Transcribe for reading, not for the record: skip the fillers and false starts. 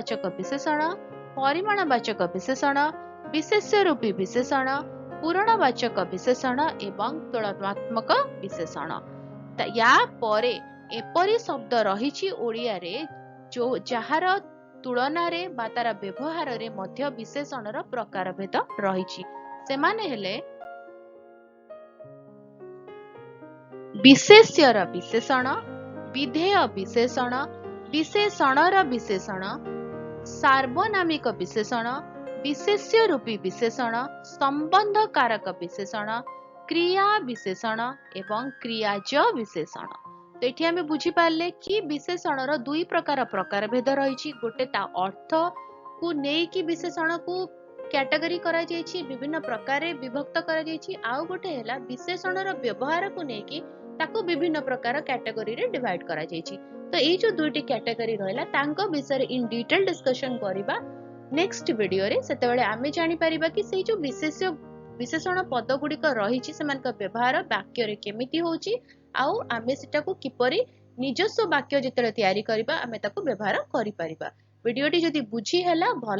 वाचक विशेषण, परिमाणवाचक विशेषण, विशेष्य रूपी विशेषण, पूरणवाचक विशेषण एवं तुलनात्मक विशेषण। या परे एपरी शब्द रही ओडिया रे जो जहार तुलना रे बा तार व्यवहार रे मध्य विशेषणर प्रकारभेद रही। सेमाने हेले विशेष्यर विशेषण, विधेय विशेषण, विशेषणर विशेषण, सार्वनामिक विशेषण, विशेष्य रूपी विशेषण, संबंध कारक विशेषण, क्रिया विशेषण एवं क्रियाज विशेषण। तो ये आम बुझीपारे कि विशेषणर दुई प्रकार भेद रही। गोटे ता अर्थ को लेकिन विशेषण को कैटेगरी करा जायछि, विभिन्न प्रकार विभक्त करा जायछि। आउ गोटे हैला विशेषणर व्यवहार को लेकिन ताको विभिन्न प्रकार कैटेगरी रे डिवाइड करा जायछि। तो ये जो दुईटी कैटेगरी रहला तांको विषय इन डिटेल डिस्कशन करिबा नेक्स्ट वीडियो रे। सेतेबेले आमे जानि परिबा कि सेई जो विशेषण पद गुड़िक रही व्यवहार वाक्य रे केमिति होची, आउ आमे सेटा को किपरि निजस्व वाक्य जिते तैयारी करिबा आमे ताको व्यवहार करि परिबा। वीडियोटी जदि बुझी हैला